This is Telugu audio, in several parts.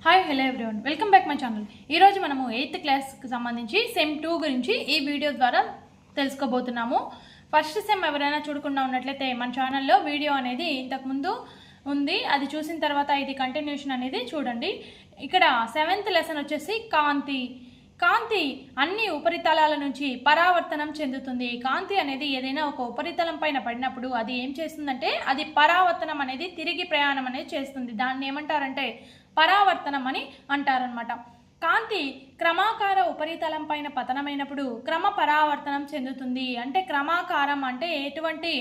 Hi hello everyone, welcome back my channel. ఈరోజు మనము 8th క్లాస్కి సంబంధించి సెమ్ 2 గురించి ఈ వీడియో ద్వారా తెలుసుకోబోతున్నాము. ఫస్ట్ సెమ్ ఎవరైనా చూడకుండా ఉన్నట్లయితే మన ఛానల్లో వీడియో అనేది ఇంతకుముందు ఉంది, అది చూసిన తర్వాత ఇది కంటిన్యూషన్ అనేది చూడండి. ఇక్కడ 7th లెసన్ వచ్చేసి కాంతి అన్ని ఉపరితలాల నుంచి పరావర్తనం చెందుతుంది. కాంతి అనేది ఏదైనా ఒక ఉపరితలం పైన పడినప్పుడు అది ఏం చేస్తుందంటే అది పరావర్తనం అనేది తిరిగి ప్రయాణం అనేది చేస్తుంది. దాన్ని ఏమంటారంటే పరావర్తనం అని అంటారనమాట. కాంతి క్రమాకార ఉపరితలం పైన పతనమైనప్పుడు క్రమ పరావర్తనం చెందుతుంది. అంటే క్రమాకారం అంటే ఎటువంటి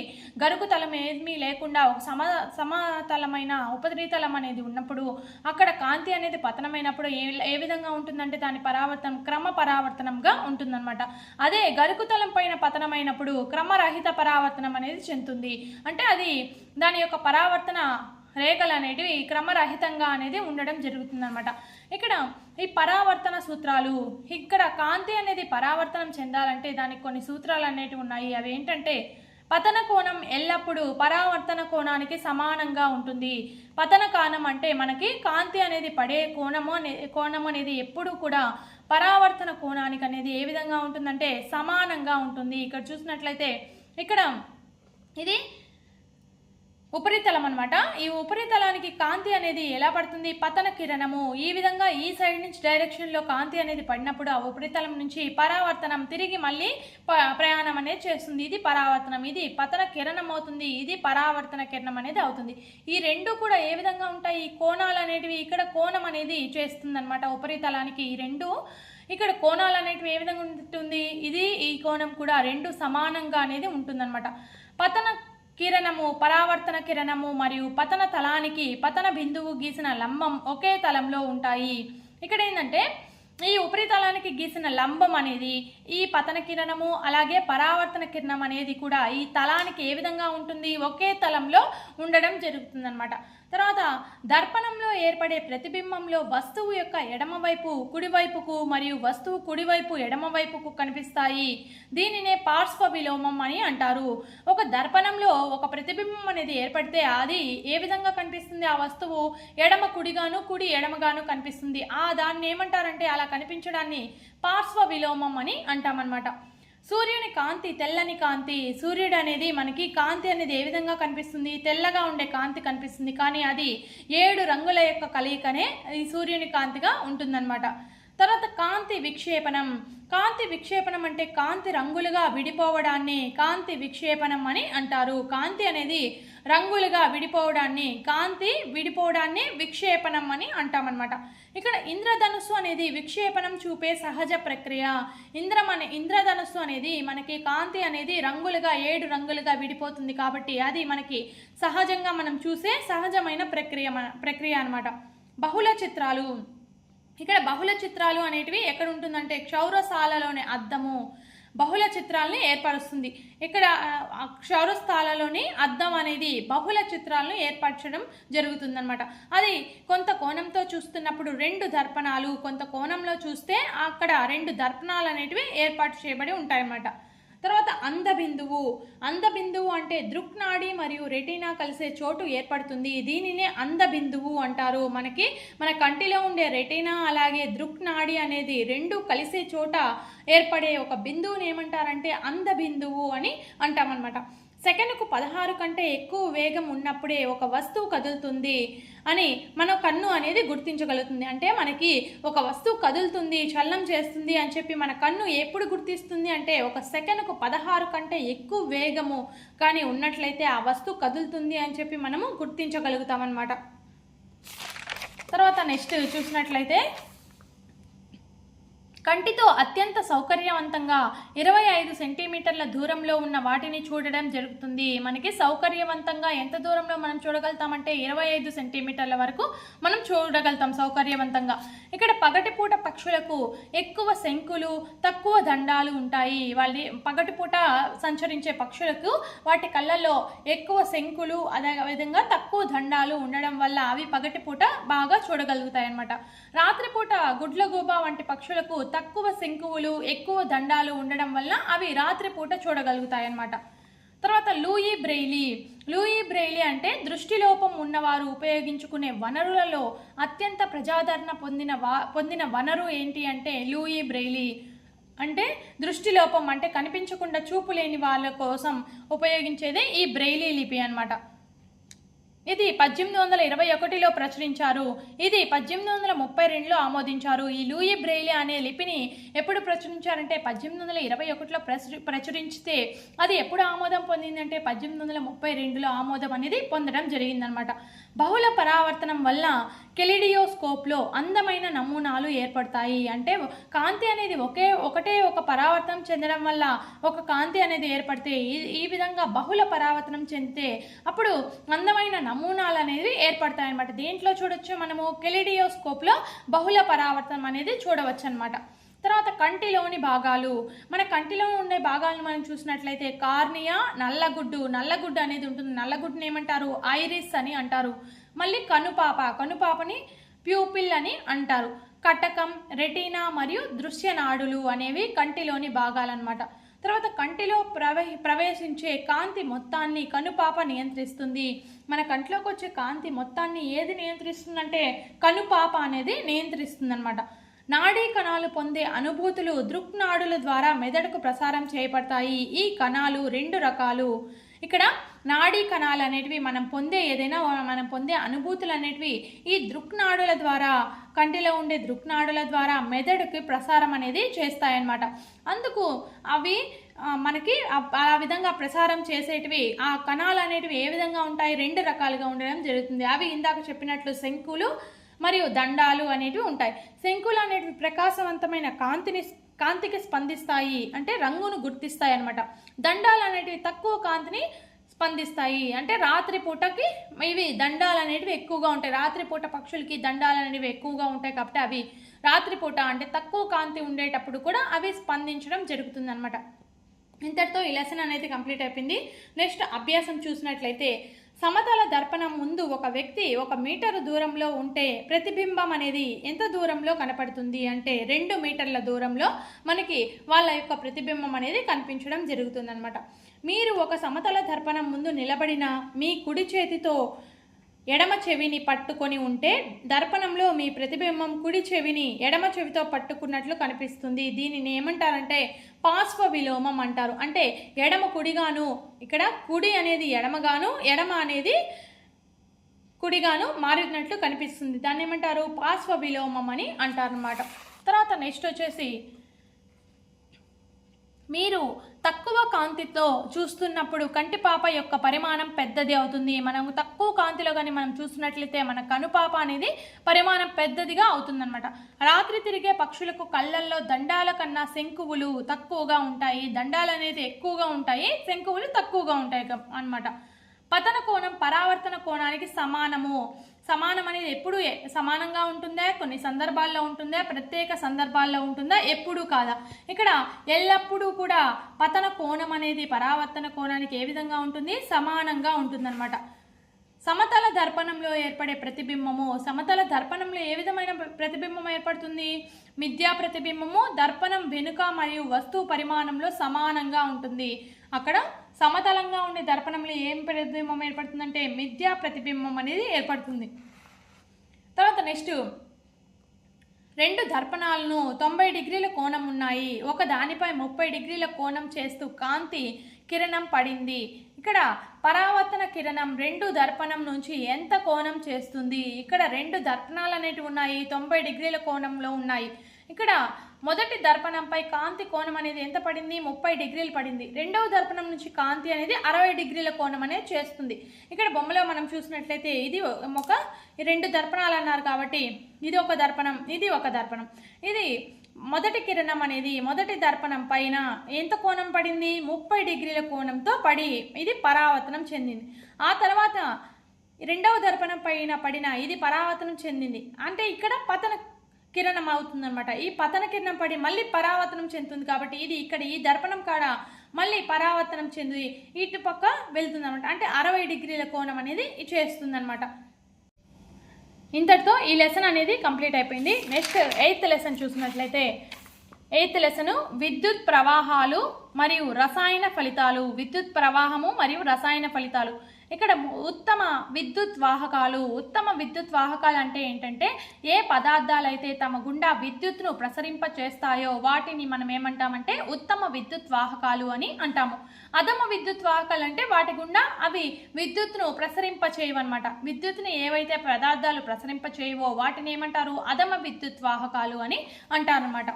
గరుకుతలం ఏమీ లేకుండా ఒక సమతలమైన ఉపరితలం అనేది ఉన్నప్పుడు అక్కడ కాంతి అనేది పతనమైనప్పుడు ఏ విధంగా ఉంటుందంటే దాని పరావర్తనం క్రమ పరావర్తనంగా ఉంటుందన్నమాట. అదే గరుకుతలం పైన పతనమైనప్పుడు క్రమరహిత పరావర్తనం అనేది చెందుతుంది. అంటే అది దాని యొక్క పరావర్తన రేఖలు అనేటివి క్రమరహితంగా అనేది ఉండడం జరుగుతుందన్నమాట. ఇక్కడ ఈ పరావర్తన సూత్రాలు, ఇక్కడ కాంతి అనేది పరావర్తనం చెందాలంటే దానికి కొన్ని సూత్రాలు అనేటివి ఉన్నాయి. అవి ఏంటంటే పతన కోణం ఎల్లప్పుడూ పరావర్తన కోణానికి సమానంగా ఉంటుంది. పతన కోణం అంటే మనకి కాంతి అనేది పడే కోణం అనేది ఎప్పుడూ కూడా పరావర్తన కోణానికి అనేది ఏ విధంగా ఉంటుందంటే సమానంగా ఉంటుంది. ఇక్కడ చూసినట్లయితే ఇక్కడ ఇది ఉపరితలం అనమాట. ఈ ఉపరితలానికి కాంతి అనేది ఎలా పడుతుంది? పతన కిరణము ఈ విధంగా ఈ సైడ్ నుంచి డైరెక్షన్లో కాంతి అనేది పడినప్పుడు ఆ ఉపరితలం నుంచి పరావర్తనం తిరిగి మళ్ళీ ప్రయాణం అనేది చేస్తుంది. ఇది పరావర్తనం, ఇది పతన కిరణం అవుతుంది, ఇది పరావర్తన కిరణం అనేది అవుతుంది. ఈ రెండు కూడా ఏ విధంగా ఉంటాయి? ఈ కోణాలు అనేటివి ఇక్కడ కోణం అనేది చేస్తుంది అనమాట ఉపరితలానికి. ఈ రెండు ఇక్కడ కోణాలు అనేటివి ఏ విధంగా ఉంటుంది? ఇది ఈ కోణం కూడా రెండు సమానంగా అనేది ఉంటుందన్నమాట. పతన కిరణము, పరావర్తన కిరణము మరియు పతన తలానికి పతన బిందువు గీసిన లంబం ఒకే తలంలో ఉంటాయి. ఇక్కడ ఏంటంటే ఈ ఉపరితలానికి గీసిన లంబం అనేది ఈ పతన కిరణము అలాగే పరావర్తన కిరణం అనేది కూడా ఈ తలానికి ఏ విధంగా ఉంటుంది? ఒకే తలంలో ఉండడం జరుగుతుందన్నమాట. తర్వాత దర్పణంలో ఏర్పడే ప్రతిబింబంలో వస్తువు యొక్క ఎడమవైపు కుడివైపుకు మరియు వస్తువు కుడివైపు ఎడమవైపుకు కనిపిస్తాయి. దీనినే పార్శ్వ విలోమం అని అంటారు. ఒక దర్పణంలో ఒక ప్రతిబింబం అనేది ఏర్పడితే అది ఏ విధంగా కనిపిస్తుంది? ఆ వస్తువు ఎడమ కుడిగాను కుడి ఎడమగాను కనిపిస్తుంది. దాన్ని ఏమంటారంటే అలా కనిపించడాన్ని పార్శ్వ విలోమం అని అంటామన్నమాట. సూర్యుని కాంతి తెల్లని కాంతి. సూర్యుడు అనేది మనకి కాంతి అనేది ఏ విధంగా కనిపిస్తుంది? తెల్లగా ఉండే కాంతి కనిపిస్తుంది, కానీ అది 7 రంగుల యొక్క కలయికనే ఈ సూర్యుని కాంతిగా ఉంటుందన్నమాట. తర్వాత కాంతి విక్షేపణం. కాంతి విక్షేపణం అంటే కాంతి రంగులుగా విడిపోవడాన్ని కాంతి విక్షేపణం అని అంటారు. కాంతి అనేది రంగులుగా విడిపోవడాన్ని విక్షేపణం అని అంటామన్నమాట. ఇక్కడ ఇంద్రధనుస్సు అనేది విక్షేపణం చూపే సహజ ప్రక్రియ. ఇంద్రధనుస్సు అనేది మనకి కాంతి అనేది రంగులుగా 7 రంగులుగా విడిపోతుంది కాబట్టి అది మనకి సహజంగా మనం చూసే సహజమైన ప్రక్రియ అన్నమాట. బహుళ చిత్రాలు. ఇక్కడ బహుళ చిత్రాలు అనేటివి ఎక్కడ ఉంటుందంటే క్షౌరశాలలోని అద్దము బహుళ చిత్రాలని ఏర్పరుస్తుంది. ఇక్కడ క్షౌరస్థాలలోని అద్దం అనేది బహుళ చిత్రాలను ఏర్పరచడం జరుగుతుందన్నమాట. అది కొంత కోణంతో చూస్తున్నప్పుడు 2 దర్పణాలు, కొంత కోణంలో చూస్తే అక్కడ 2 దర్పణాలు అనేటివి ఏర్పాటు చేయబడి ఉంటాయన్నమాట. తర్వాత అందబిందువు అంటే దృక్నాడి మరియు రెటీనా కలిసే చోటు ఏర్పడుతుంది. దీనినే అందబిందువు అంటారు. మన కంటిలో ఉండే రెటీనా అలాగే దృక్నాడి అనేది 2 కలిసే చోట ఏర్పడే ఒక బిందువుని ఏమంటారంటే అందబిందువు అని అంటామన్నమాట. సెకనుకు 16 కంటే ఎక్కువ వేగం ఉన్నప్పుడే ఒక వస్తువు కదులుతుంది అని మన కన్ను అనేది గుర్తించగలుగుతుంది. అంటే మనకి ఒక వస్తువు కదులుతుంది, చలనం చేస్తుంది అని చెప్పి మన కన్ను ఎప్పుడు గుర్తిస్తుంది అంటే ఒక సెకనుకు 16 కంటే ఎక్కువ వేగము కానీ ఉన్నట్లయితే ఆ వస్తువు కదులుతుంది అని చెప్పి మనము గుర్తించగలుగుతామన్నమాట. తర్వాత నెక్స్ట్ చూసినట్లయితే కంటితో అత్యంత సౌకర్యవంతంగా 25 సెంటీమీటర్ల దూరంలో ఉన్న వాటిని చూడడం జరుగుతుంది. మనకి సౌకర్యవంతంగా ఎంత దూరంలో మనం చూడగలుగుతామంటే 25 సెంటీమీటర్ల వరకు మనం చూడగలుగుతాం సౌకర్యవంతంగా. ఇక్కడ పగటిపూట పక్షులకు ఎక్కువ శంకులు తక్కువ దండాలు ఉంటాయి. వాళ్ళ పగటిపూట సంచరించే పక్షులకు వాటి కళ్ళల్లో ఎక్కువ శంకులు అదేవిధంగా తక్కువ దండాలు ఉండడం వల్ల అవి పగటిపూట బాగా చూడగలుగుతాయి అన్నమాట. రాత్రిపూట గుడ్లగూబ వంటి పక్షులకు తక్కువ శంకువులు ఎక్కువ దండాలు ఉండడం వల్ల అవి రాత్రిపూట చూడగలుగుతాయి అన్నమాట. తర్వాత లూయి బ్రెయిలీ అంటే దృష్టిలోపం ఉన్నవారు ఉపయోగించుకునే వనరులలో అత్యంత ప్రజాదరణ పొందిన వనరు ఏంటి అంటే లూయి బ్రెయిలీ. అంటే దృష్టిలోపం అంటే కనిపించకుండా చూపు లేని వాళ్ళ కోసం ఉపయోగించేదే ఈ బ్రెయిలీ లిపి అన్నమాట. ఇది 1821లో ప్రచురించారు. ఇది 1832లో ఆమోదించారు. ఈ లూయి బ్రెయిలీ అనే లిపిని ఎప్పుడు ప్రచురించారంటే 1821లో ప్రచురించితే అది ఎప్పుడు ఆమోదం పొందిందంటే 1832లో ఆమోదం అనేది పొందడం జరిగిందనమాట. బహుళ పరావర్తనం వల్ల కెలిడియోస్కోప్లో అందమైన నమూనాలు ఏర్పడతాయి. అంటే కాంతి అనేది ఒకటే ఒక పరావర్తనం చెందడం వల్ల ఒక కాంతి అనేది ఏర్పడితే ఈ విధంగా బహుళ పరావర్తనం చెందితే అప్పుడు అందమైన నమూనాలు అనేవి ఏర్పడతాయి అన్నమాట. దీంట్లో చూడొచ్చు మనము కెలిడియోస్కోప్లో బహుళ పరావర్తనం అనేది చూడవచ్చు అనమాట. తర్వాత కంటిలోని భాగాలు, మన కంటిలో ఉండే భాగాలను మనం చూసినట్లయితే కార్నియా, నల్లగుడ్డు అనేది ఉంటుంది. నల్లగుడ్డుని ఏమంటారు? ఐరిస్ అని అంటారు. మళ్ళీ కనుపాపని ప్యూపిల్ అని అంటారు. కటకం, రెటీనా మరియు దృశ్య నాడులు అనేవి కంటిలోని భాగాలన్నమాట. తర్వాత కంటిలో ప్రవేశించే కాంతి మొత్తాన్ని కనుపాప నియంత్రిస్తుంది. మన కంటిలోకి వచ్చే కాంతి మొత్తాన్ని ఏది నియంత్రిస్తుందంటే కనుపాప అనేది నియంత్రిస్తుంది అనమాట. నాడీ కణాలు పొందే అనుభూతులు దృక్నాడుల ద్వారా మెదడుకు ప్రసారం చేయబడతాయి. ఈ కణాలు 2 రకాలు. ఇక్కడ నాడీ కణాలు అనేటివి మనం పొందే అనుభూతులు అనేటివి ఈ దృక్నాడుల ద్వారా, కంటిలో ఉండే దృక్నాడుల ద్వారా మెదడుకి ప్రసారం అనేది చేస్తాయన్నమాట. అందుకు అవి మనకి ఆ విధంగా ప్రసారం చేసేటివి ఆ కణాలు అనేటివి ఏ విధంగా ఉంటాయి? 2 రకాలుగా ఉండడం జరుగుతుంది. అవి ఇందాక చెప్పినట్లు శంకులు మరియు దండాలు అనేటివి ఉంటాయి. శంకులు అనేటివి ప్రకాశవంతమైన కాంతికి స్పందిస్తాయి, అంటే రంగును గుర్తిస్తాయి అన్నమాట. దండాలు అనేటివి తక్కువ కాంతిని స్పందిస్తాయి, అంటే రాత్రి పూటకి ఇవి దండాలు అనేటివి ఎక్కువగా ఉంటాయి. రాత్రిపూట పక్షులకి దండాలు అనేవి ఎక్కువగా ఉంటాయి కాబట్టి అవి రాత్రిపూట అంటే తక్కువ కాంతి ఉండేటప్పుడు కూడా అవి స్పందించడం జరుగుతుంది అనమాట. ఇంతటితో ఈ లెసన్ అనేది కంప్లీట్ అయిపోయింది. నెక్స్ట్ అభ్యాసం చూసినట్లయితే సమతల దర్పణం ముందు ఒక వ్యక్తి 1 మీటరు దూరంలో ఉంటే ప్రతిబింబం అనేది ఎంత దూరంలో కనపడుతుంది అంటే 2 మీటర్ల దూరంలో మనకి వాళ్ళ యొక్క ప్రతిబింబం అనేది కనిపించడం జరుగుతుందన్నమాట. మీరు ఒక సమతల దర్పణం ముందు నిలబడిన మీ కుడి చేతితో ఎడమ చెవిని పట్టుకొని ఉంటే దర్పణంలో మీ ప్రతిబింబం కుడి చెవిని ఎడమ చెవితో పట్టుకున్నట్లు కనిపిస్తుంది. దీనిని ఏమంటారంటే పార్శ్వ విలోమం అంటారు. అంటే ఎడమ కుడిగాను, ఇక్కడ కుడి అనేది ఎడమగాను, ఎడమ అనేది కుడిగాను మారినట్లు కనిపిస్తుంది. దాన్ని ఏమంటారు? పార్శ్వ విలోమం అని అంటారు అన్నమాట. తర్వాత నెక్స్ట్ వచ్చేసి మీరు తక్కువ కాంతితో చూస్తున్నప్పుడు కంటిపాప యొక్క పరిమాణం పెద్దది అవుతుంది. మనం తక్కువ కాంతిలో కానీ మనం చూస్తున్నట్లయితే మన కనుపాప అనేది పరిమాణం పెద్దదిగా అవుతుందన్నమాట. రాత్రి తిరిగే పక్షులకు కళ్ళల్లో దండాల కన్నా శంకువులు తక్కువగా ఉంటాయి. దండాలు అనేది ఎక్కువగా ఉంటాయి, శంకువులు తక్కువగా ఉంటాయి అన్నమాట. పతన కోణం పరావర్తన కోణానికి సమానం అనేది ఎప్పుడు సమానంగా ఉంటుందా? కొన్ని సందర్భాల్లో ఉంటుందా? ప్రత్యేక సందర్భాల్లో ఉంటుందా? ఎప్పుడూ కాదా? ఇక్కడ ఎల్లప్పుడూ కూడా పతన కోణం అనేది పరావర్తన కోణానికి ఏ విధంగా ఉంటుంది? సమానంగా ఉంటుందన్నమాట. సమతల దర్పణంలో ఏర్పడే ప్రతిబింబము, సమతల దర్పణంలో ఏ విధమైన ప్రతిబింబం ఏర్పడుతుంది? మిథ్యా ప్రతిబింబము దర్పణం వెనుక మరియు వస్తువు పరిమాణంలో సమానంగా ఉంటుంది. అక్కడ సమతలంగా ఉండే దర్పణంలో ఏం ప్రతిబింబం ఏర్పడుతుందంటే మిథ్యా ప్రతిబింబం అనేది ఏర్పడుతుంది. తర్వాత నెక్స్ట్ 2 దర్పణాలను 90 డిగ్రీల కోణం ఉన్నాయి. ఒక దానిపై 30 డిగ్రీల కోణం చేస్తూ కాంతి కిరణం పడింది. ఇక్కడ పరావర్తన కిరణం 2 దర్పణం నుంచి ఎంత కోణం చేస్తుంది? ఇక్కడ 2 దర్పణాలు అనేటివి ఉన్నాయి, 90 డిగ్రీల కోణంలో ఉన్నాయి. ఇక్కడ మొదటి దర్పణంపై కాంతి కోణం అనేది ఎంత పడింది? 30 డిగ్రీలు పడింది. రెండవ దర్పణం నుంచి కాంతి అనేది 60 డిగ్రీల కోణం అనేది చేస్తుంది. ఇక్కడ బొమ్మలో మనం చూసినట్లయితే ఇది ఒక 2 దర్పణాలు అన్నారు కాబట్టి ఇది ఒక దర్పణం, ఇది ఒక దర్పణం. ఇది మొదటి కిరణం అనేది మొదటి దర్పణం పైన ఎంత కోణం పడింది? 30 డిగ్రీల కోణంతో పడి ఇది పరావర్తనం చెందింది. ఆ తర్వాత రెండవ దర్పణం పైన పడిన ఇది పరావర్తనం చెందింది. అంటే ఇక్కడ పతన కిరణం అవుతుందన్నమాట. ఈ పతన కిరణం పడి మళ్ళీ పరావర్తనం చెందుతుంది కాబట్టి ఇది ఇక్కడ ఈ దర్పణం కాడ మళ్ళీ పరావర్తనం చెంది ఇటు పక్క వెళ్తుంది అనమాట. అంటే 60 డిగ్రీల కోణం అనేది చేస్తుందన్నమాట. ఇంతటితో ఈ లెసన్ అనేది కంప్లీట్ అయిపోయింది. నెక్స్ట్ 8th లెసన్ చూసినట్లయితే 8th లెసన్ విద్యుత్ ప్రవాహాలు మరియు రసాయన ఫలితాలు, విద్యుత్ ప్రవాహము మరియు రసాయన ఫలితాలు. ఇక్కడ ఉత్తమ విద్యుత్ వాహకాలు అంటే ఏంటంటే ఏ పదార్థాలు అయితే తమ గుండా విద్యుత్తును ప్రసరింప చేస్తాయో వాటిని మనం ఏమంటామంటే ఉత్తమ విద్యుత్ వాహకాలు అని అంటాము. అధమ విద్యుత్ వాహకాలు అంటే వాటి గుండా అవి విద్యుత్తును ప్రసరింప చేయవన్నమాట. విద్యుత్తుని ఏవైతే పదార్థాలు ప్రసరింప చేయవో వాటిని ఏమంటారు? అధమ విద్యుత్ వాహకాలు అని అంటారన్నమాట.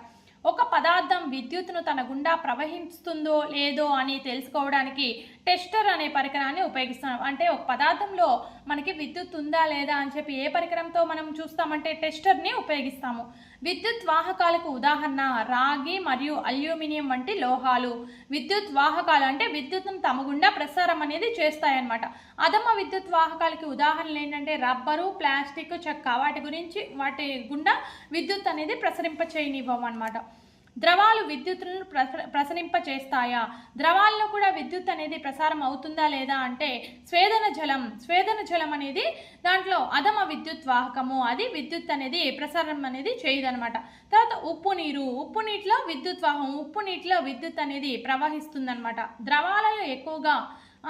ఒక పదార్థం విద్యుత్తును తన గుండా ప్రవహిస్తుందో లేదో అని తెలుసుకోవడానికి టెస్టర్ అనే పరికరాన్ని ఉపయోగిస్తాం. అంటే ఒక పదార్థంలో మనకి విద్యుత్ ఉందా లేదా అని చెప్పి ఏ పరికరంతో మనం చూస్తామంటే టెస్టర్ని ఉపయోగిస్తాము. విద్యుత్ వాహకాలకు ఉదాహరణ రాగి మరియు అల్యూమినియం వంటి లోహాలు. విద్యుత్ వాహకాలు అంటే విద్యుత్తును తమ గుండా ప్రసారం అనేది చేస్తాయన్నమాట. అధమ విద్యుత్ వాహకాలకి ఉదాహరణలు ఏంటంటే రబ్బరు, ప్లాస్టిక్, చెక్క. వాటి గుండా విద్యుత్ అనేది ప్రసరింప చేయనివ్వము అన్నమాట. ద్రవాలు విద్యుత్తులను ప్రసరింప చేస్తాయా? ద్రవాల్లో కూడా విద్యుత్ అనేది ప్రసారం అవుతుందా లేదా అంటే స్వేదన జలం అనేది దాంట్లో అధమ విద్యుత్ వాహకము. అది విద్యుత్ అనేది ప్రసారం అనేది చేయదనమాట. తర్వాత ఉప్పు నీటిలో విద్యుత్ అనేది ప్రవహిస్తుందన్నమాట. ద్రవాలలో ఎక్కువగా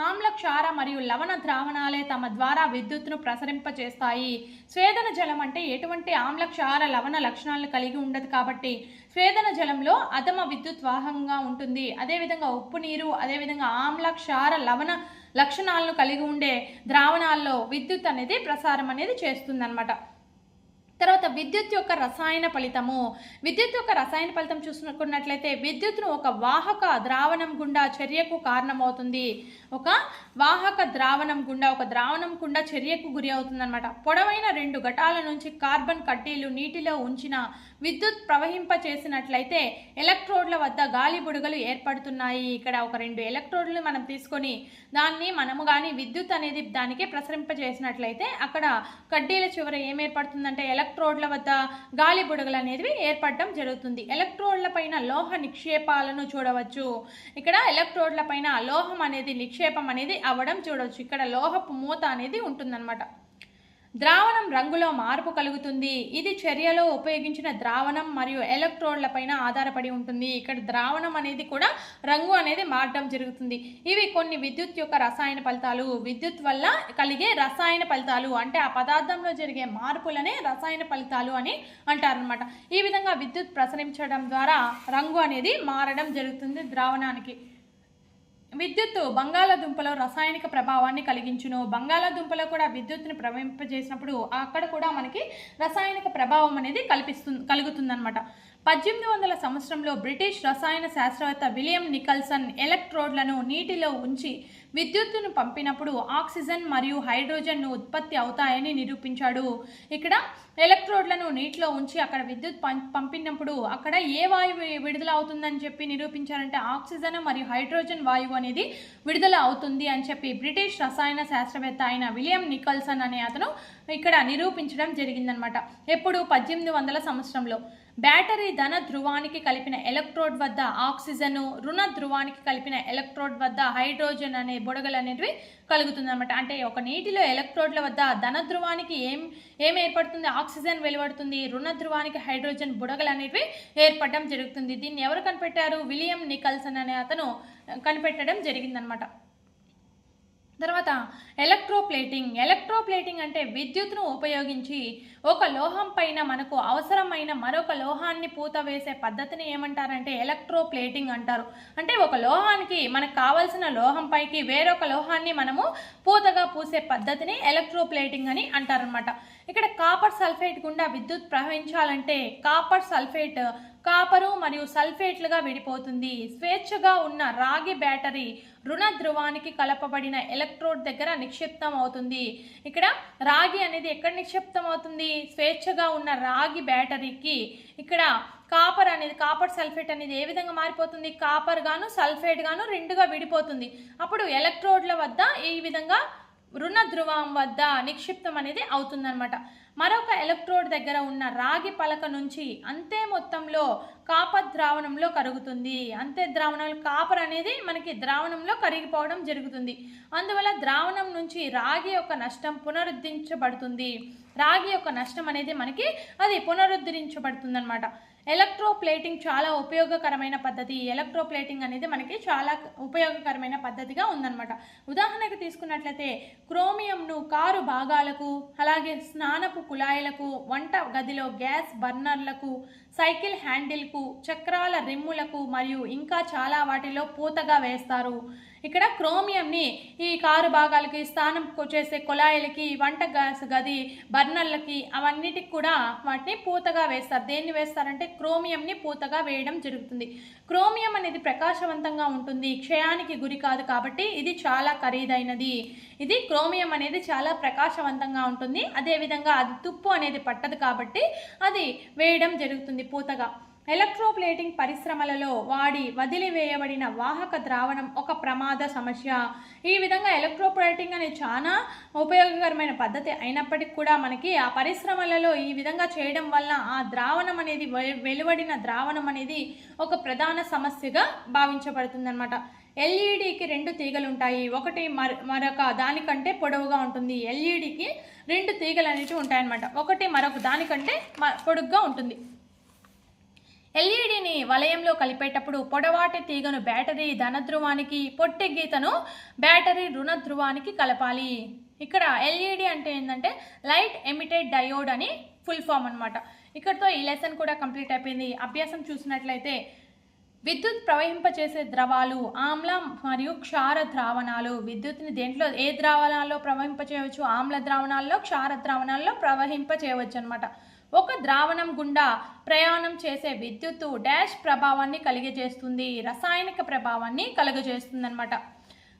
ఆమ్ల, క్షార మరియు లవణ ద్రావణాలే తమ ద్వారా విద్యుత్తును ప్రసరింపచేస్తాయి. స్వేదన జలం అంటే ఎటువంటి ఆమ్ల, క్షార, లవణ లక్షణాలను కలిగి ఉండదు కాబట్టి స్వేదన జలంలో అధమ విద్యుత్ వాహకంగా ఉంటుంది. అదేవిధంగా ఉప్పు నీరు, అదేవిధంగా ఆమ్ల, క్షార, లవణ లక్షణాలను కలిగి ఉండే ద్రావణాల్లో విద్యుత్ అనేది ప్రసారం అనేది చేస్తుందన్నమాట. తర్వాత విద్యుత్ యొక్క రసాయన ఫలితం చూసుకున్నట్లయితే విద్యుత్తును ఒక వాహక ద్రావణం గుండా చర్యకు కారణమవుతుంది. ఒక ద్రావణం గుండా చర్యకు గురి అవుతుందన్నమాట. పొడవైన 2 ఘటాల నుంచి కార్బన్ కడ్డీలు నీటిలో ఉంచిన విద్యుత్ ప్రవహింప చేసినట్లయితే ఎలక్ట్రోడ్ల వద్ద గాలి బుడగలు ఏర్పడుతున్నాయి. ఇక్కడ ఒక 2 ఎలక్ట్రోడ్లు మనం తీసుకొని దాన్ని మనము కానీ విద్యుత్ అనేది దానికి ప్రసరింప చేసినట్లయితే అక్కడ కడ్డీల చివర ఏం ఏర్పడుతుందంటే ఎలక్ట్రోడ్ల వద్ద గాలి బుడగలు అనేవి ఏర్పడడం జరుగుతుంది. ఎలక్ట్రోడ్ల పైన లోహ నిక్షేపాలను చూడవచ్చు. ఇక్కడ ఎలక్ట్రోడ్ల పైన లోహం అనేది నిక్షేపం అనేది అవ్వడం చూడవచ్చు. ఇక్కడ లోహపు మూత అనేది ఉంటుందన్నమాట. ద్రావణం రంగులో మార్పు కలుగుతుంది. ఇది చర్యలో ఉపయోగించిన ద్రావణం మరియు ఎలక్ట్రోడ్ల పైన ఆధారపడి ఉంటుంది. ఇక్కడ ద్రావణం అనేది కూడా రంగు అనేది మారడం జరుగుతుంది. ఇవి కొన్ని విద్యుత్ యొక్క రసాయన ఫలితాలు. విద్యుత్ వల్ల కలిగే రసాయన ఫలితాలు అంటే ఆ పదార్థంలో జరిగే మార్పులనే రసాయన ఫలితాలు అని అంటారనమాట. ఈ విధంగా విద్యుత్ ప్రసరించడం ద్వారా రంగు అనేది మారడం జరుగుతుంది ద్రావణానికి. విద్యుత్తు బంగాళాదుంపలో రసాయనిక ప్రభావాన్ని కలిగించును. బంగాళాదుంపలో కూడా విద్యుత్తుని ప్రవహింపజేసినప్పుడు అక్కడ కూడా మనకి రసాయనిక ప్రభావం అనేది కలుగుతుందన్నమాట. 1800 సంవత్సరంలో బ్రిటిష్ రసాయన శాస్త్రవేత్త విలియం నికల్సన్ ఎలక్ట్రోడ్లను నీటిలో ఉంచి విద్యుత్తును పంపినప్పుడు ఆక్సిజన్ మరియు హైడ్రోజన్ను ఉత్పత్తి అవుతాయని నిరూపించాడు. ఇక్కడ ఎలక్ట్రోడ్లను నీటిలో ఉంచి అక్కడ విద్యుత్ పంపినప్పుడు అక్కడ ఏ వాయువు విడుదల అవుతుందని చెప్పి నిరూపించారంటే ఆక్సిజన్ మరియు హైడ్రోజన్ వాయువు అనేది విడుదల అవుతుంది అని చెప్పి బ్రిటిష్ రసాయన శాస్త్రవేత్త అయిన విలియం నికల్సన్ అనే అతను ఇక్కడ నిరూపించడం జరిగిందనమాట. ఎప్పుడు 1800 సంవత్సరంలో. బ్యాటరీ ధన ధ్రువానికి కలిపిన ఎలక్ట్రోడ్ వద్ద ఆక్సిజన్, రుణ ధ్రువానికి కలిపిన ఎలక్ట్రోడ్ వద్ద హైడ్రోజన్ అనే బుడగలు అనేవి కలుగుతుందన్నమాట. అంటే ఒక నీటిలో ఎలక్ట్రోడ్ల వద్ద ధన ధ్రువానికి ఏం ఏర్పడుతుంది? ఆక్సిజన్ వెలువడుతుంది. రుణ ధ్రువానికి హైడ్రోజన్ బుడగలు అనేవి ఏర్పడడం జరుగుతుంది. దీన్ని ఎవరు కనిపెట్టారు? విలియం నికల్సన్ అనే అతను కనిపెట్టడం జరిగిందనమాట. తర్వాత ఎలక్ట్రోప్లేటింగ్ అంటే విద్యుత్తును ఉపయోగించి ఒక లోహం పైన మనకు అవసరమైన మరొక లోహాన్ని పూత వేసే పద్ధతిని ఏమంటారంటే ఎలక్ట్రోప్లేటింగ్ అంటారు. అంటే ఒక లోహానికి మనకు కావాల్సిన లోహం పైకి వేరొక లోహాన్ని మనము పూతగా పూసే పద్ధతిని ఎలక్ట్రోప్లేటింగ్ అని అంటారనమాట. ఇక్కడ కాపర్ సల్ఫేట్ గుండా విద్యుత్ ప్రవహించాలంటే కాపరు మరియు సల్ఫేట్లుగా విడిపోతుంది. స్వేచ్ఛగా ఉన్న రాగి బ్యాటరీ రుణ ధ్రువానికి కలపబడిన ఎలక్ట్రోడ్ దగ్గర నిక్షిప్తం అవుతుంది. ఇక్కడ రాగి అనేది ఎక్కడ నిక్షిప్తం అవుతుంది? స్వేచ్ఛగా ఉన్న రాగి బ్యాటరీకి ఇక్కడ కాపర్ సల్ఫేట్ అనేది ఏ విధంగా మారిపోతుంది? కాపర్ గాను సల్ఫేట్ గాను రెండుగా విడిపోతుంది. అప్పుడు ఎలక్ట్రోడ్ల వద్ద ఈ విధంగా రుణ ధ్రువం వద్ద నిక్షిప్తం అనేది అవుతుందన్నమాట. మరొక ఎలక్ట్రోడ్ దగ్గర ఉన్న రాగి పలక నుంచి అంతే మొత్తంలో కాపర్ ద్రావణంలో కరుగుతుంది. అంతే ద్రావణంలో కాపర్ అనేది మనకి ద్రావణంలో కరిగిపోవడం జరుగుతుంది. అందువల్ల ద్రావణం నుంచి రాగి యొక్క నష్టం పునరుద్ధరించబడుతుంది. రాగి యొక్క నష్టం అనేది మనకి అది పునరుద్ధరించబడుతుంది అనమాట. ఎలక్ట్రోప్లేటింగ్ చాలా ఉపయోగకరమైన పద్ధతి. ఎలక్ట్రోప్లేటింగ్ అనేది మనకి చాలా ఉపయోగకరమైన పద్ధతిగా ఉందన్నమాట. ఉదాహరణకు తీసుకున్నట్లయితే క్రోమియంను కారు భాగాలకు, అలాగే స్నానపు కుళాయిలకు, వంట గదిలో గ్యాస్ బర్నర్లకు, సైకిల్ హ్యాండిల్కు, చక్రాల రిమ్ములకు మరియు ఇంకా చాలా వాటిలో పూతగా వేస్తారు. ఇక్కడ క్రోమియంని ఈ కారు భాగాలకి, స్నానం చేసే కుళాయిలకి, వంట గ్యాస్ గది బర్నర్లకి అవన్నిటికి కూడా వాటిని పూతగా వేస్తారు. దేన్ని వేస్తారంటే క్రోమియంని పూతగా వేయడం జరుగుతుంది. క్రోమియం అనేది ప్రకాశవంతంగా ఉంటుంది, క్షయానికి గురి కాదు, కాబట్టి ఇది చాలా ఖరీదైనది. ఇది క్రోమియం అనేది చాలా ప్రకాశవంతంగా ఉంటుంది, అదేవిధంగా అది తుప్పు అనేది పట్టదు, కాబట్టి అది వేయడం జరుగుతుంది పూతగా. ఎలక్ట్రోప్లేటింగ్ పరిశ్రమలలో వదిలివేయబడిన వాహక ద్రావణం ఒక ప్రమాద సమస్య. ఈ విధంగా ఎలక్ట్రోప్లేటింగ్ అనేది చాలా ఉపయోగకరమైన పద్ధతి అయినప్పటికీ కూడా మనకి ఆ పరిశ్రమలలో ఈ విధంగా చేయడం వల్ల ఆ ద్రావణం అనేది వెలువడిన ద్రావణం అనేది ఒక ప్రధాన సమస్యగా భావించబడుతుంది అనమాట. ఎల్ఈడికి 2 తీగలు ఉంటాయి, ఒకటి మరొక దానికంటే పొడవుగా ఉంటుంది. ఎల్ఈడికి 2 తీగలు అనేవి ఉంటాయన్నమాట, ఒకటి మరొక దానికంటే పొడుగ్గా ఉంటుంది. ఎల్ఈడిని వలయంలో కలిపేటప్పుడు పొడవాటి తీగను బ్యాటరీ ధనధ్రువానికి, పొట్టి గీతను బ్యాటరీ రుణ ధ్రువానికి కలపాలి. ఇక్కడ ఎల్ఈడి అంటే ఏంటంటే లైట్ ఎమిటెడ్ డయోడ్ అని ఫుల్ ఫామ్ అనమాట. ఇక్కడతో ఈ లెసన్ కూడా కంప్లీట్ అయిపోయింది. అభ్యాసం చూసినట్లయితే విద్యుత్ ప్రవహింపచేసే ద్రవాలు ఆమ్ల మరియు క్షార ద్రావణాలు. విద్యుత్ని దేంట్లో ఏ ద్రావణాల్లో ప్రవహింపచేయవచ్చు? ఆమ్ల ద్రావణాల్లో, క్షార ద్రావణాల్లో ప్రవహింపచేయవచ్చు అనమాట. ఒక ద్రావణం గుండా ప్రయాణం చేసే విద్యుత్తు డాష్ ప్రభావాన్ని కలిగజేస్తుంది, రసాయనిక ప్రభావాన్ని కలుగజేస్తుంది అనమాట.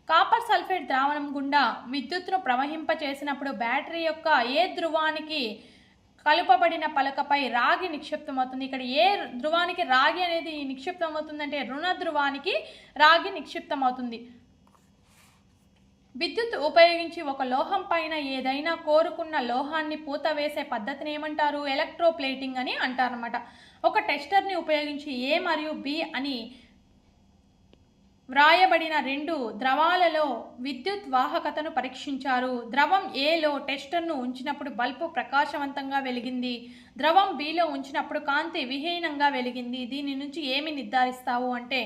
కాపర్ సల్ఫేట్ ద్రావణం గుండా విద్యుత్తును ప్రవహింపచేసినప్పుడు బ్యాటరీ యొక్క ఏ ధ్రువానికి కలుపబడిన పలకపై రాగి నిక్షిప్తమవుతుంది. ఇక్కడ ఏ ధ్రువానికి రాగి అనేది నిక్షిప్తమవుతుందంటే రుణ ధ్రువానికి రాగి నిక్షిప్తమవుతుంది. విద్యుత్ ఉపయోగించి ఒక లోహం పైన ఏదైనా కోరుకున్న లోహాన్ని పూత వేసే పద్ధతిని ఏమంటారు? ఎలక్ట్రోప్లేటింగ్ అని అంటారన్నమాట. ఒక టెస్టర్ని ఉపయోగించి ఏ మరియు బి అని వ్రాయబడిన 2 ద్రవాలలో విద్యుత్ వాహకతను పరీక్షించారు. ద్రవం ఏలో టెస్టర్ను ఉంచినప్పుడు బల్బు ప్రకాశవంతంగా వెలిగింది, ద్రవం బిలో ఉంచినప్పుడు కాంతి విహీనంగా వెలిగింది. దీని నుంచి ఏమి నిర్ధారిస్తావు అంటే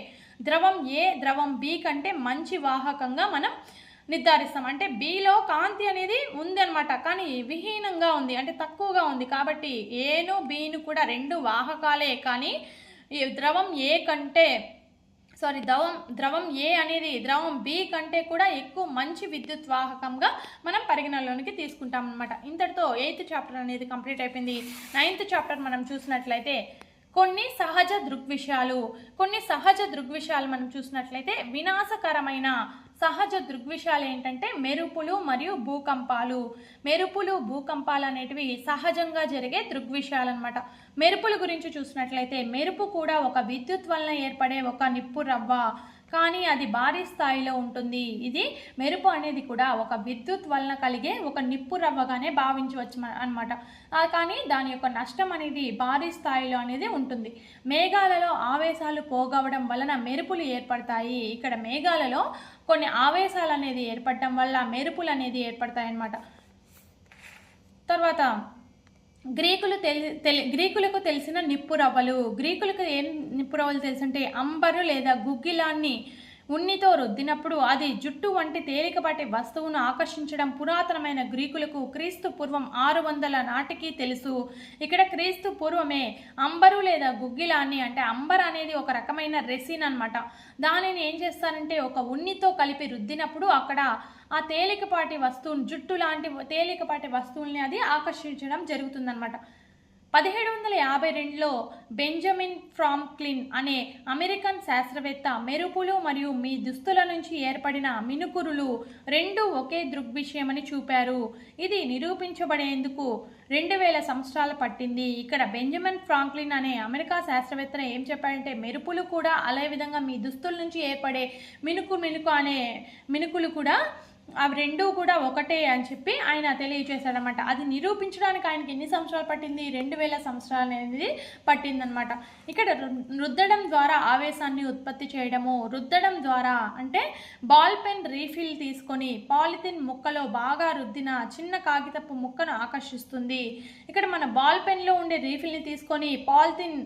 ద్రవం ఏ ద్రవం బి కంటే మంచి వాహకంగా మనం నిర్ధారిస్తాం. అంటే బిలో కాంతి అనేది ఉంది అనమాట, కానీ విహీనంగా ఉంది, అంటే తక్కువగా ఉంది. కాబట్టి ఏను బిను కూడా 2 వాహకాలే, కానీ ద్రవం ఏ అనేది ద్రవం బి కంటే కూడా ఎక్కువ మంచి విద్యుత్ వాహకంగా మనం పరిగణనలోనికి తీసుకుంటాం అనమాట. ఇంతటితో 8th చాప్టర్ అనేది కంప్లీట్ అయిపోయింది. 9th చాప్టర్ మనం చూసినట్లయితే కొన్ని సహజ దృగ్విషయాలు మనం చూసినట్లయితే వినాశకరమైన సహజ దృగ్విషయాలు ఏంటంటే మెరుపులు మరియు భూకంపాలు. భూకంపాలు అనేటివి సహజంగా జరిగే దృగ్విషయాలు అనమాట. మెరుపుల గురించి చూసినట్లయితే మెరుపు కూడా ఒక విద్యుత్ వలన ఏర్పడే ఒక నిప్పు రవ్వ, కానీ అది భారీ స్థాయిలో ఉంటుంది. ఇది మెరుపు అనేది కూడా ఒక విద్యుత్ వలన కలిగే ఒక నిప్పు రవ్వగానే భావించవచ్చు అనమాట. కానీ దాని యొక్క నష్టం అనేది భారీ స్థాయిలో అనేది ఉంటుంది. మేఘాలలో ఆవేశాలు పోగవడం వలన మెరుపులు ఏర్పడతాయి. ఇక్కడ మేఘాలలో కొన్ని ఆవేశాలు అనేది ఏర్పడటం వల్ల మెరుపులు అనేది ఏర్పడతాయి అన్నమాట. తర్వాత గ్రీకులకు తెలిసిన నిప్పు రవ్వలు. గ్రీకులకు ఏం నిప్పు రవ్వలు తెలుసంటే అంబరు లేదా గుగ్గిలాన్ని ఉన్నితో రుద్దినప్పుడు అది జుట్టు వంటి తేలికపాటి వస్తువును ఆకర్షించడం పురాతనమైన గ్రీకులకు క్రీస్తు పూర్వం 600 నాటికి తెలుసు. ఇక్కడ క్రీస్తు పూర్వమే అంబరు లేదా గుగ్గిలాన్ని, అంటే అంబర్ అనేది ఒక రకమైన రెసిన్ అనమాట, దానిని ఏం చేస్తారంటే ఒక ఉన్నితో కలిపి రుద్దినప్పుడు అక్కడ ఆ తేలికపాటి వస్తువును, జుట్టు లాంటి తేలికపాటి వస్తువుల్ని అది ఆకర్షించడం జరుగుతుందన్నమాట. 1752లో బెంజమిన్ ఫ్రాంక్లిన్ అనే అమెరికన్ శాస్త్రవేత్త మెరుపులు మరియు మీ దుస్తుల నుంచి ఏర్పడిన మినుకురులు 2 ఒకే దృగ్విషయమని చూపారు. ఇది నిరూపించబడేందుకు 2000 సంవత్సరాలు పట్టింది. ఇక్కడ బెంజమిన్ ఫ్రాంక్లిన్ అనే అమెరికా శాస్త్రవేత్త ఏం చెప్పాడంటే మెరుపులు కూడా అదే విధంగా మీ దుస్తుల నుంచి ఏర్పడే మినుకు అనే మినుకులు కూడా అవి రెండు కూడా ఒకటే అని చెప్పి ఆయన తెలియజేశాడనమాట. అది నిరూపించడానికి ఆయనకి ఎన్ని సంవత్సరాలు పట్టింది? 2000 సంవత్సరాలు అనేది పట్టిందనమాట. ఇక్కడ రుద్దడం ద్వారా ఆవేశాన్ని ఉత్పత్తి చేయడము. రుద్దడం ద్వారా అంటే బాల్ పెన్ రీఫిల్ తీసుకొని పాలిథిన్ ముక్కలో బాగా రుద్దిన చిన్న కాగితపు ముక్కను ఆకర్షిస్తుంది. ఇక్కడ మన బాల్ పెన్లో ఉండే రీఫిల్ని తీసుకొని పాలిథిన్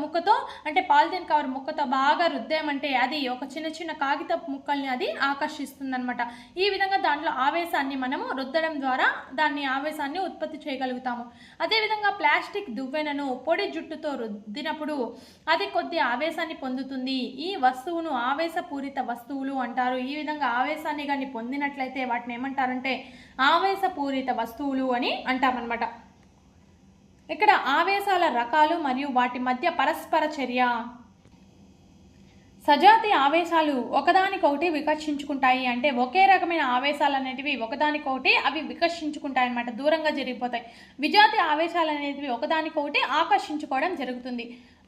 ముక్కతో అంటే పాలిథిన్ కవర్ ముక్కతో బాగా రుద్దామంటే అది ఒక చిన్న చిన్న కాగితపు ముక్కల్ని అది ఆకర్షిస్తుంది అనమాట. ఈ విధంగా దాంట్లో ఆవేశాన్ని మనము రుద్దడం ద్వారా దాన్ని ఆవేశాన్ని ఉత్పత్తి చేయగలుగుతాము. అదేవిధంగా ప్లాస్టిక్ దువ్వెనను పొడి జుట్టుతో రుద్దినప్పుడు అది కొద్ది ఆవేశాన్ని పొందుతుంది. ఈ వస్తువును ఆవేశపూరిత వస్తువులు అంటారు. ఈ విధంగా ఆవేశాన్ని కానీ పొందినట్లయితే వాటిని ఏమంటారంటే ఆవేశపూరిత వస్తువులు అని అంటామన్నమాట. ఇక్కడ ఆవేశాల రకాలు మరియు వాటి మధ్య పరస్పర చర్య. సజాతి ఆవేశాలు ఒకదానికొకటి వికర్షించుకుంటాయి. అంటే ఒకే రకమైన ఆవేశాలు అనేటివి ఒకదానికొకటి అవి వికర్షించుకుంటాయి అన్నమాట, దూరంగా జరిగిపోతాయి. విజాతి ఆవేశాలు అనేటివి ఒకదానికొకటి ఆకర్షించుకోవడం జరుగుతుంది.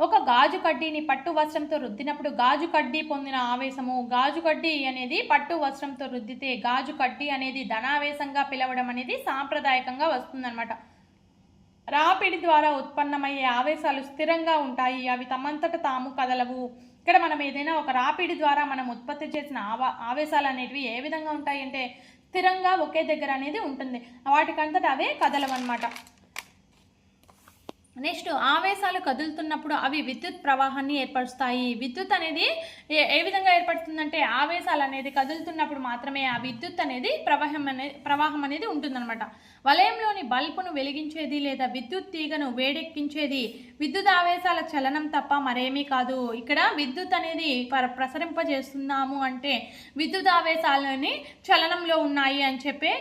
ఒక గాజు కడ్డీని పట్టు వస్త్రంతో రుద్దినప్పుడు గాజు కడ్డీ పొందిన ఆవేశము, గాజు కడ్డీ అనేది పట్టు వస్త్రంతో రుద్దితే గాజు కడ్డీ అనేది ధనావేశంగా పిలవడం అనేది సాంప్రదాయకంగా వస్తుందన్నమాట. రాపిడి ద్వారా ఉత్పన్నమయ్యే ఆవేశాలు స్థిరంగా ఉంటాయి. అవి తమంతట తాము కదలవు. ఇక్కడ మనం ఏదైనా ఒక రాపిడి ద్వారా మనం ఉత్పత్తి చేసిన ఆవేశాలు అనేటివి ఏ విధంగా ఉంటాయి అంటే స్థిరంగా ఒకే దగ్గర అనేది ఉంటుంది. వాటికంతట అవే కదలవన్నమాట. నెక్స్ట్, ఆవేశాలు కదులుతున్నప్పుడు అవి విద్యుత్ ప్రవాహాన్ని ఏర్పరుస్తాయి. విద్యుత్ అనేది ఏ విధంగా ఏర్పడుతుందంటే ఆవేశాలు అనేది కదులుతున్నప్పుడు మాత్రమే ఆ విద్యుత్ అనేది ప్రవాహం అనేది ఉంటుందన్నమాట. వలయంలోని బల్బును వెలిగించేది లేదా విద్యుత్ తీగను వేడెక్కించేది విద్యుత్ ఆవేశాల చలనం తప్ప మరేమీ కాదు. ఇక్కడ విద్యుత్ అనేది ప్రసరింపజేస్తున్నాము అంటే విద్యుత్ ఆవేశాలని చలనంలో ఉన్నాయి అని చెప్పి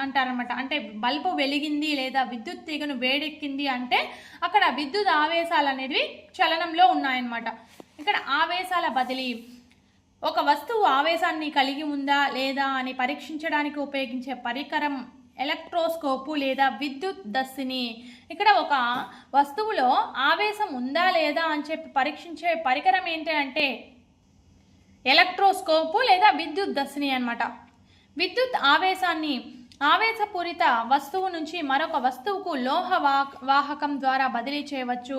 అంటారనమాట. అంటే బల్బు వెలిగింది లేదా విద్యుత్ తీగను వేడెక్కింది అంటే అక్కడ విద్యుత్ ఆవేశాలు అనేవి చలనంలో ఉన్నాయన్నమాట. ఇక్కడ ఆవేశాల బదిలీ. ఒక వస్తువు ఆవేశాన్ని కలిగి ఉందా లేదా అని పరీక్షించడానికి ఉపయోగించే పరికరం ఎలక్ట్రోస్కోపు లేదా విద్యుత్ దస్సిని. ఇక్కడ ఒక వస్తువులో ఆవేశం ఉందా లేదా అని చెప్పి పరీక్షించే పరికరం ఏంటి అంటే ఎలక్ట్రోస్కోపు లేదా విద్యుత్ దస్సిని అన్నమాట. విద్యుత్ ఆవేశాన్ని ఆవేశపూరిత వస్తువు నుంచి మరొక వస్తువుకు లోహ వాహకం ద్వారా బదిలీ చేయవచ్చు.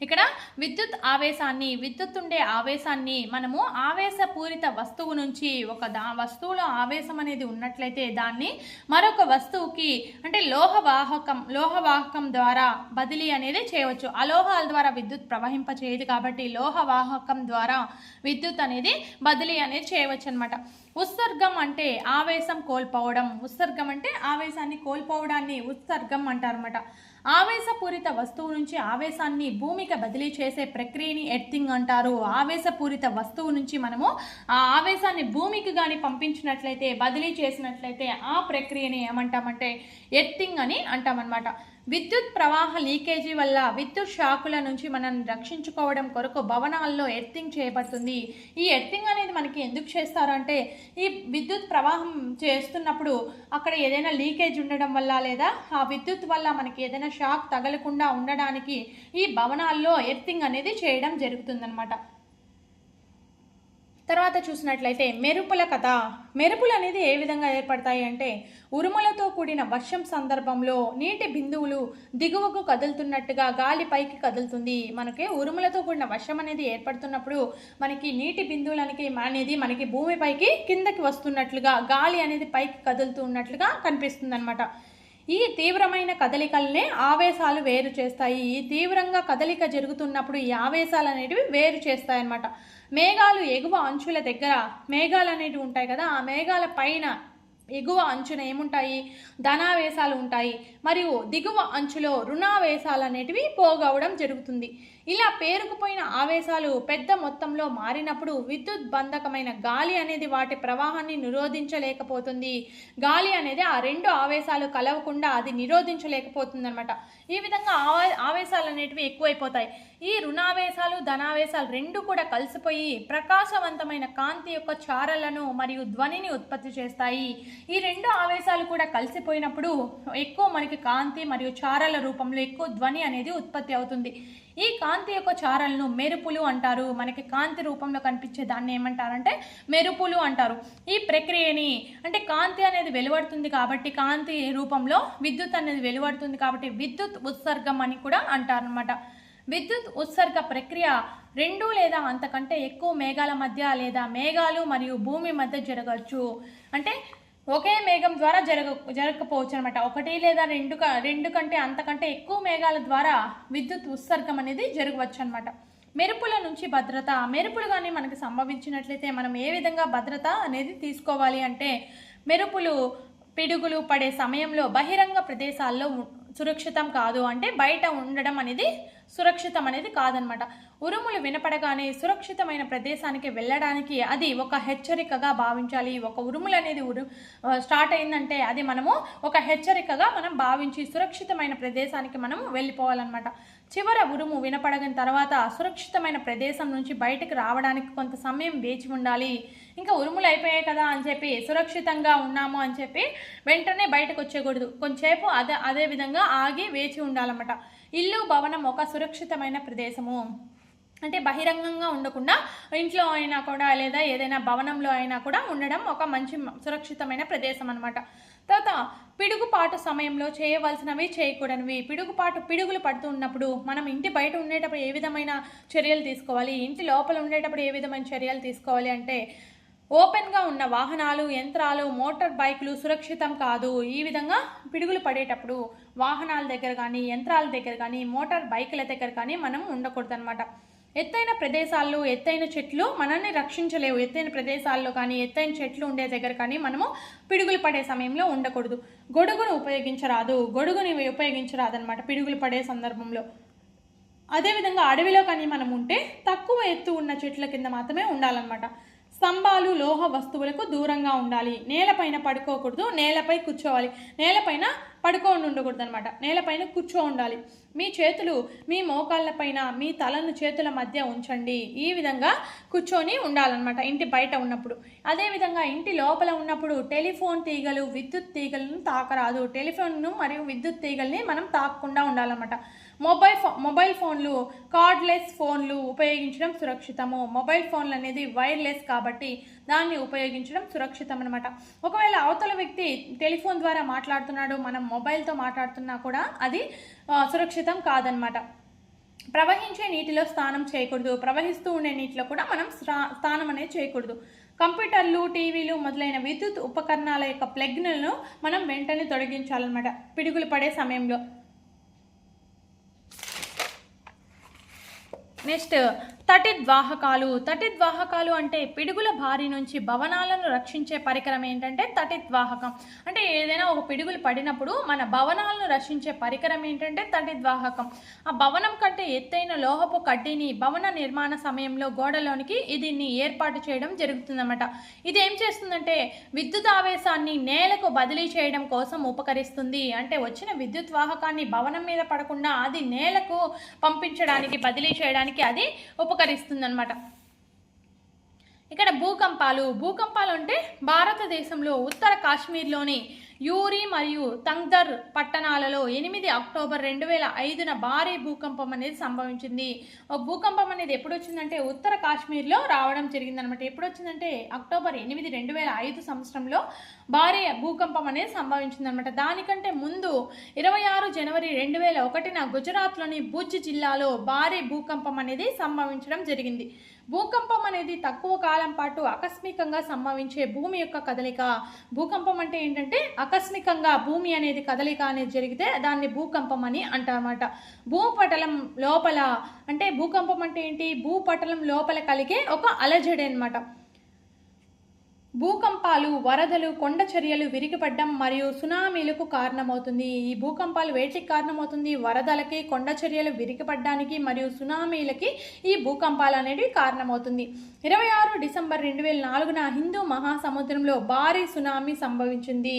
ఇక్కడ విద్యుత్ ఆవేశాన్ని విద్యుత్ ఉండే ఆవేశాన్ని మనము ఆవేశపూరిత వస్తువు నుంచి ఒక వస్తువులో ఆవేశం అనేది ఉన్నట్లయితే దాన్ని మరొక వస్తువుకి అంటే లోహవాహకం ద్వారా బదిలీ అనేది చేయవచ్చు. అలోహాల ద్వారా విద్యుత్ ప్రవహింపచేయదు కాబట్టి లోహవాహకం ద్వారా విద్యుత్ అనేది బదిలీ అనేది చేయవచ్చు అనమాట. ఉత్సర్గం అంటే ఆవేశం కోల్పోవడం. ఉత్సర్గం అంటే ఆవేశాన్ని కోల్పోవడాన్ని ఉత్సర్గం అంటారన్నమాట. ఆవేశపూరిత వస్తువు నుంచి ఆవేశాన్ని భూమికి బదిలీ చేసే ప్రక్రియని ఎర్తింగ్ అంటారు. ఆవేశపూరిత వస్తువు నుంచి మనము ఆ ఆవేశాన్ని భూమికి కానీ పంపించినట్లయితే బదిలీ చేసినట్లయితే ఆ ప్రక్రియని ఏమంటామంటే ఎర్తింగ్ అని అంటామన్నమాట. విద్యుత్ ప్రవాహ లీకేజీ వల్ల విద్యుత్ షాకుల నుంచి మనం రక్షించుకోవడం కొరకు భవనాల్లో ఎర్తింగ్ చేయబడుతుంది. ఈ ఎర్తింగ్ అనేది మనకి ఎందుకు చేస్తారంటే ఈ విద్యుత్ ప్రవాహం చేస్తున్నప్పుడు అక్కడ ఏదైనా లీకేజ్ ఉండడం వల్ల లేదా ఆ విద్యుత్ వల్ల మనకి ఏదైనా షాక్ తగలకుండా ఉండడానికి ఈ భవనాల్లో ఎర్తింగ్ అనేది చేయడం జరుగుతుందన్నమాట. తర్వాత చూసినట్లయితే మెరుపుల కథ. మెరుపులు అనేది ఏ విధంగా ఏర్పడతాయి అంటే ఉరుములతో కూడిన వర్షం సందర్భంలో నీటి బిందువులు దిగువకు కదులుతున్నట్టుగా గాలి పైకి కదులుతుంది. మనకి ఉరుములతో కూడిన వర్షం అనేది ఏర్పడుతున్నప్పుడు మనకి నీటి బిందువులు అనేది మనకి భూమిపైకి కిందకి వస్తున్నట్లుగా గాలి అనేది పైకి కదులుతూ ఉన్నట్లుగా కనిపిస్తుంది అనమాట. ఈ తీవ్రమైన కదలికల్నే ఆవేశాలు వేరు చేస్తాయి. ఈ తీవ్రంగా కదలిక జరుగుతున్నప్పుడు ఈ ఆవేశాలు అనేటివి వేరు చేస్తాయి అన్నమాట. మేఘాలు ఎగువ అంచుల దగ్గర మేఘాలు అనేటివి ఉంటాయి కదా, ఆ మేఘాల పైన ఎగువ అంచున ఏముంటాయి ధనావేశాలు ఉంటాయి మరియు దిగువ అంచులో రుణావేశాలు అనేటివి పోగవడం జరుగుతుంది. ఇలా పేరుకుపోయిన ఆవేశాలు పెద్ద మొత్తంలో మారినప్పుడు విద్యుత్ బంధకమైన గాలి అనేది వాటి ప్రవాహాన్ని నిరోధించలేకపోతుంది. గాలి అనేది ఆ రెండు ఆవేశాలు కలవకుండా అది నిరోధించలేకపోతుంది అనమాట. ఈ విధంగా ఆవేశాలు అనేటివి ఎక్కువైపోతాయి. ఈ రుణావేశాలు ధనావేశాలు రెండు కూడా కలిసిపోయి ప్రకాశవంతమైన కాంతి యొక్క చారలను మరియు ధ్వనిని ఉత్పత్తి చేస్తాయి. ఈ రెండు ఆవేశాలు కూడా కలిసిపోయినప్పుడు ఎక్కువ మనకి కాంతి మరియు చారల రూపంలో ఎక్కువ ధ్వని అనేది ఉత్పత్తి అవుతుంది. ఈ కాంతి యొక్క చారలను మెరుపులు అంటారు. మనకి కాంతి రూపంలో కనిపించే దాన్ని ఏమంటారంటే మెరుపులు అంటారు. ఈ ప్రక్రియని అంటే కాంతి అనేది వెలువడుతుంది కాబట్టి కాంతి రూపంలో విద్యుత్ అనేది వెలువడుతుంది కాబట్టి విద్యుత్ ఉత్సర్గం అని కూడా అంటారనమాట. విద్యుత్ ఉత్సర్గ ప్రక్రియ రెండు లేదా అంతకంటే ఎక్కువ మేఘాల మధ్య లేదా మేఘాలు మరియు భూమి మధ్య జరగవచ్చు. అంటే ఒకే మేఘం ద్వారా జరగకపోవచ్చు అనమాట. ఒకటి లేదా రెండు కంటే అంతకంటే ఎక్కువ మేఘాల ద్వారా విద్యుత్ ఉత్సర్గం అనేది జరగవచ్చు అనమాట. మెరుపుల నుంచి భద్రత. మెరుపులు కానీ మనకి సంభవించినట్లయితే మనం ఏ విధంగా భద్రత అనేది తీసుకోవాలి అంటే మెరుపులు పిడుగులు పడే సమయంలో బహిరంగ ప్రదేశాల్లో సురక్షితం కాదు. అంటే బయట ఉండడం అనేది సురక్షితం అనేది కాదనమాట. ఉరుములు వినపడగానే సురక్షితమైన ప్రదేశానికి వెళ్ళడానికి అది ఒక హెచ్చరికగా భావించాలి. ఒక ఉరుములు అనేది స్టార్ట్ అయిందంటే అది మనము ఒక హెచ్చరికగా మనం భావించి సురక్షితమైన ప్రదేశానికి మనం వెళ్ళిపోవాలన్నమాట. చివర ఉరుము వినపడగిన తర్వాత సురక్షితమైన ప్రదేశం నుంచి బయటకు రావడానికి కొంత సమయం వేచి ఉండాలి. ఇంకా ఉరుములు అయిపోయాయి కదా అని చెప్పి సురక్షితంగా ఉన్నాము అని చెప్పి వెంటనే బయటకు వచ్చేయకూడదు. కొంచెంసేపు అదే విధంగా ఆగి వేచి ఉండాలన్నమాట. ఇల్లు భవనం ఒక సురక్షితమైన ప్రదేశము. అంటే బహిరంగంగా ఉండకుండా ఇంట్లో అయినా కూడా లేదా ఏదైనా భవనంలో అయినా కూడా ఉండడం ఒక మంచి సురక్షితమైన ప్రదేశం అనమాట. తర్వాత పిడుగుపాటు సమయంలో చేయవలసినవి చేయకూడనివి. పిడుగులు పడుతూ ఉన్నప్పుడు మనం ఇంటి బయట ఉండేటప్పుడు ఏ విధమైన చర్యలు తీసుకోవాలి, ఇంటి లోపల ఉండేటప్పుడు ఏ విధమైన చర్యలు తీసుకోవాలి అంటే ఓపెన్గా ఉన్న వాహనాలు, యంత్రాలు, మోటార్ బైకులు సురక్షితం కాదు. ఈ విధంగా పిడుగులు పడేటప్పుడు వాహనాల దగ్గర కానీ యంత్రాల దగ్గర కానీ మోటార్ బైకుల దగ్గర కానీ మనం ఉండకూడదు అనమాట. ఎత్తైన ప్రదేశాల్లో ఎత్తైన చెట్లు మనల్ని రక్షించలేవు. ఎత్తైన ప్రదేశాల్లో కానీ ఎత్తైన చెట్లు ఉండే దగ్గర కానీ మనము పిడుగులు పడే సమయంలో ఉండకూడదు. గొడుగుని ఉపయోగించరాదనమాట పిడుగులు పడే సందర్భంలో. అదేవిధంగా అడవిలో కానీ మనం ఉంటే తక్కువ ఎత్తు ఉన్న చెట్ల కింద మాత్రమే ఉండాలన్నమాట. స్తంభాలు, లోహ వస్తువులకు దూరంగా ఉండాలి. నేలపైన పడుకోకూడదు, నేలపై కూర్చోవాలి. నేలపైన పడుకొని ఉండకూడదు అనమాట, నేలపైన కూర్చో ఉండాలి. మీ చేతులు మీ మోకాళ్ళపైన, మీ తలను చేతుల మధ్య ఉంచండి. ఈ విధంగా కూర్చొని ఉండాలన్నమాట ఇంటి బయట ఉన్నప్పుడు. అదేవిధంగా ఇంటి లోపల ఉన్నప్పుడు టెలిఫోన్ తీగలు, విద్యుత్ తీగలను తాకరాదు. టెలిఫోన్ను మరియు విద్యుత్ తీగల్ని మనం తాకకుండా ఉండాలన్నమాట. మొబైల్ ఫోన్లు, కార్డ్లెస్ ఫోన్లు ఉపయోగించడం సురక్షితము. మొబైల్ ఫోన్లు అనేది వైర్లెస్ కాబట్టి దాన్ని ఉపయోగించడం సురక్షితం అనమాట. ఒకవేళ అవతల వ్యక్తి టెలిఫోన్ ద్వారా మాట్లాడుతున్నాడు, మనం మొబైల్తో మాట్లాడుతున్నా కూడా అది సురక్షితం కాదనమాట. ప్రవహించే నీటిలో స్నానం చేయకూడదు. ప్రవహిస్తూ ఉండే నీటిలో కూడా మనం స్నానం అనేది చేయకూడదు. కంప్యూటర్లు, టీవీలు మొదలైన విద్యుత్ ఉపకరణాల యొక్క ప్లగ్లను మనం వెంటనే తొలగించాలన్నమాట పిడుగులు పడే సమయంలో. నెక్స్ట్ తటిద్వాహకాలు అంటే పిడుగుల బారి నుంచి భవనాలను రక్షించే పరికరం ఏంటంటే తటిద్వాహకం. అంటే ఏదైనా ఒక పిడుగులు పడినప్పుడు మన భవనాలను రక్షించే పరికరం ఏంటంటే తటిద్వాహకం. ఆ భవనం కంటే ఎత్తైన లోహపు కడ్డీని భవన నిర్మాణ సమయంలో గోడలోనికి దీన్ని ఏర్పాటు చేయడం జరుగుతుందన్నమాట. ఇది ఏం చేస్తుందంటే విద్యుత్ ఆవేశాన్ని నేలకు బదిలీ చేయడం కోసం ఉపకరిస్తుంది. అంటే వచ్చిన విద్యుత్ వాహకాన్ని భవనం మీద పడకుండా అది నేలకు పంపించడానికి, బదిలీ చేయడానికి అది ఉపకరిస్తుంది అనమాట. ఇక్కడ భూకంపాలు అంటే భారతదేశంలో ఉత్తర కాశ్మీర్లోని యూరి మరియు తంగ్దర్ పట్టణాలలో 8 అక్టోబర్ 2005 భారీ భూకంపం అనేది సంభవించింది. భూకంపం అనేది ఎప్పుడు వచ్చిందంటే ఉత్తర కాశ్మీర్లో రావడం జరిగిందనమాట. ఎప్పుడు వచ్చిందంటే అక్టోబర్ 8, 2005 సంవత్సరంలో భారీ భూకంపం అనేది సంభవించిందనమాట. దానికంటే ముందు 26 జనవరి 2001 గుజరాత్లోని భుజ్ జిల్లాలో భారీ భూకంపం అనేది సంభవించడం జరిగింది. భూకంపం అనేది తక్కువ కాలం పాటు ఆకస్మికంగా సంభవించే భూమి యొక్క కదలిక. భూకంపం అంటే ఏంటంటే ఆకస్మికంగా భూమి అనేది కదలిక అనేది జరిగితే దాన్ని భూకంపం అని అంటారన్నమాట. భూపటలం లోపల అంటే భూకంపం అంటే ఏంటి? భూపటలం లోపల కలిగే ఒక అలజడి అన్నమాట. భూకంపాలు, వరదలు, కొండ చర్యలు విరిగిపడడం మరియు సునామీలకు కారణమవుతుంది. ఈ భూకంపాలు వేటికి కారణమవుతుంది? వరదలకి, కొండ చర్యలు విరిగిపడడానికి మరియు సునామీలకి ఈ భూకంపాలు అనేవి కారణమవుతుంది. 26 డిసెంబర్ 2004 హిందూ మహాసముద్రంలో భారీ సునామీ సంభవించింది.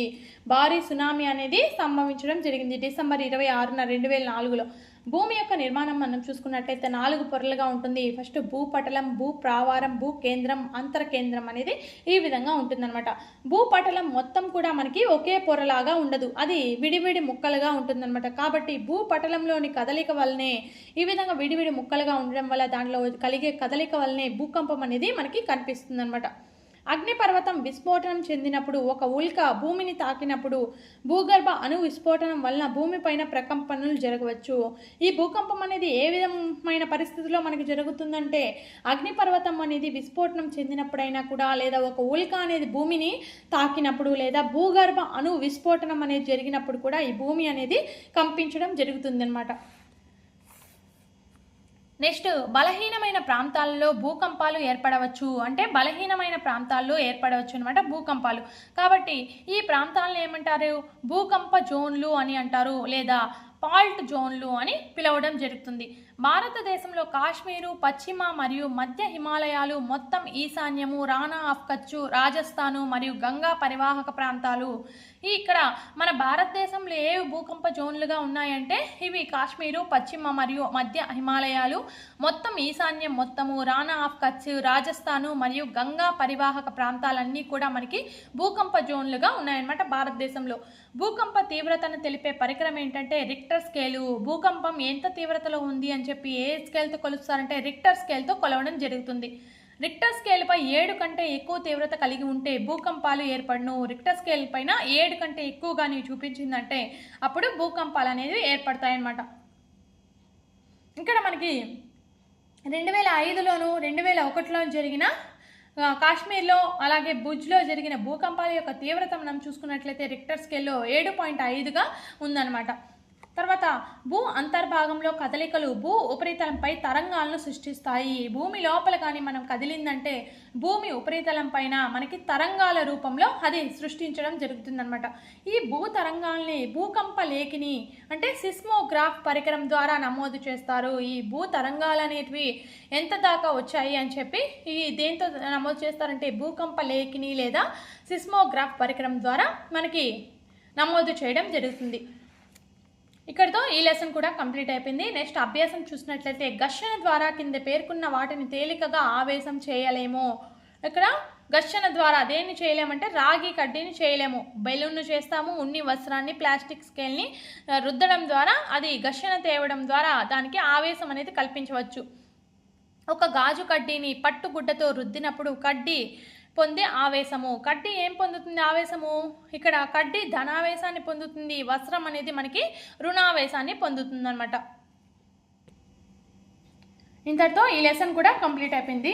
భారీ సునామీ అనేది సంభవించడం జరిగింది డిసెంబర్ 26, 2004. భూమి యొక్క నిర్మాణం మనం చూసుకున్నట్లయితే 4 పొరలుగా ఉంటుంది. ఫస్ట్ భూపటలం, భూప్రావారం, భూకేంద్రం, అంతర్కేంద్రం అనేది ఈ విధంగా ఉంటుందన్నమాట. భూపటలం మొత్తం కూడా మనకి ఒకే పొరలాగా ఉండదు, అది విడివిడి ముక్కలుగా ఉంటుందన్నమాట. కాబట్టి భూపటలంలోని కదలిక వల్లనే ఈ విధంగా విడివిడి ముక్కలుగా ఉండడం వల్ల దాంట్లో కలిగే కదలిక వల్లనే భూకంపం అనేది మనకి కనిపిస్తుంది అనమాట. అగ్నిపర్వతం విస్ఫోటనం చెందినప్పుడు, ఒక ఉల్క భూమిని తాకినప్పుడు భూగర్భ అణు విస్ఫోటనం వలన భూమిపైన ప్రకంపనలు జరగవచ్చు. ఈ భూకంపం అనేది ఏ విధమైన పరిస్థితుల్లో మనకి జరుగుతుందంటే, అగ్నిపర్వతం అనేది విస్ఫోటనం చెందినప్పుడైనా కూడా, లేదా ఒక ఉల్క అనేది భూమిని తాకినప్పుడు, లేదా భూగర్భ అణు విస్ఫోటనం అనేది జరిగినప్పుడు కూడా ఈ భూమి అనేది కంపించడం జరుగుతుంది అన్నమాట. నెక్స్ట్, బలహీనమైన ప్రాంతాలలో భూకంపాలు ఏర్పడవచ్చు. అంటే బలహీనమైన ప్రాంతాల్లో ఏర్పడవచ్చు అనమాట భూకంపాలు. కాబట్టి ఈ ప్రాంతాలను ఏమంటారు? భూకంప జోన్లు అని అంటారు, లేదా ఫాల్ట్ జోన్లు అని పిలవడం జరుగుతుంది. భారతదేశంలో కాశ్మీరు, పశ్చిమ మరియు మధ్య హిమాలయాలు, మొత్తం ఈశాన్యము, రాణా ఆఫ్ కచ్చు, రాజస్థాను మరియు గంగా పరివాహక ప్రాంతాలు. ఇక్కడ మన భారతదేశంలో ఏ భూకంప జోన్లుగా ఉన్నాయంటే ఇవి కాశ్మీరు, పశ్చిమ మరియు మధ్య హిమాలయాలు, మొత్తం ఈశాన్యం మొత్తము, రాణా ఆఫ్ కచ్, రాజస్థాను మరియు గంగా పరివాహక ప్రాంతాలన్నీ కూడా మనకి భూకంప జోన్లుగా ఉన్నాయన్నమాట భారతదేశంలో. భూకంప తీవ్రతను తెలిపే పరికరం ఏంటంటే రిక్టర్ స్కేలు. భూకంపం ఎంత తీవ్రతలో ఉంది అని చెప్పి ఏ స్కేల్తో కొలుస్తారంటే రిక్టర్ స్కేల్తో కొలవడం జరుగుతుంది. రిక్టర్ స్కేల్ పై 7 కంటే ఎక్కువ తీవ్రత కలిగి ఉంటే భూకంపాలు ఏర్పడను. రిక్టర్ స్కేల్ పైన 7 కంటే ఎక్కువగా చూపించిందంటే అప్పుడు భూకంపాలు అనేవి ఏర్పడతాయన్నమాట. ఇక్కడ మనకి 2005లోను 2001లో జరిగిన కాశ్మీర్లో అలాగే భుజ్లో జరిగిన భూకంపాల యొక్క తీవ్రత మనం చూసుకున్నట్లయితే రిక్టర్ స్కేల్లో 7.5గా ఉందన్నమాట. తర్వాత భూ అంతర్భాగంలో కదలికలు భూ ఉపరితలంపై తరంగాలను సృష్టిస్తాయి. భూమి లోపల కానీ మనం కదిలిందంటే భూమి ఉపరితలం పైన మనకి తరంగాల రూపంలో అది సృష్టించడం జరుగుతుందన్నమాట. ఈ భూ తరంగాల్ని భూకంప లేఖిని అంటే సిస్మోగ్రాఫ్ పరికరం ద్వారా నమోదు చేస్తారు. ఈ భూ తరంగాలు అనేటివి ఎంత దాకా వచ్చాయి అని చెప్పి ఈ దేంతో నమోదు చేస్తారంటే భూకంప లేఖిని లేదా సిస్మోగ్రాఫ్ పరికరం ద్వారా మనకి నమోదు చేయడం జరుగుతుంది. ఇక్కడితో ఈ లెసన్ కూడా కంప్లీట్ అయిపోయింది. నెక్స్ట్ అభ్యాసం చూసినట్లయితే ఘర్షణ ద్వారా కింద పేర్కొన్న వాటిని తేలికగా ఆవేశం చేయలేము. ఇక్కడ ఘర్షణ ద్వారా దేన్ని చేయలేమంటే రాగి కడ్డీని చేయలేము, బెలూన్ను చేస్తాము, ఉన్ని వస్త్రాన్ని, ప్లాస్టిక్ స్కేల్ని రుద్దడం ద్వారా అది ఘర్షణ తేవడం ద్వారా దానికి ఆవేశం అనేది కల్పించవచ్చు. ఒక గాజు కడ్డీని పట్టుగుడ్డతో రుద్దినప్పుడు కడ్డీ పొందే ఆవేశము. కడ్డీ ఏం పొందుతుంది? ఆవేశము. ఇక్కడ కడ్డీ ధనావేశాన్ని పొందుతుంది, వస్త్రం అనేది మనకి రుణావేశాన్ని పొందుతుంది అనమాట. ఇంతటితో ఈ లెసన్ కూడా కంప్లీట్ అయిపోయింది.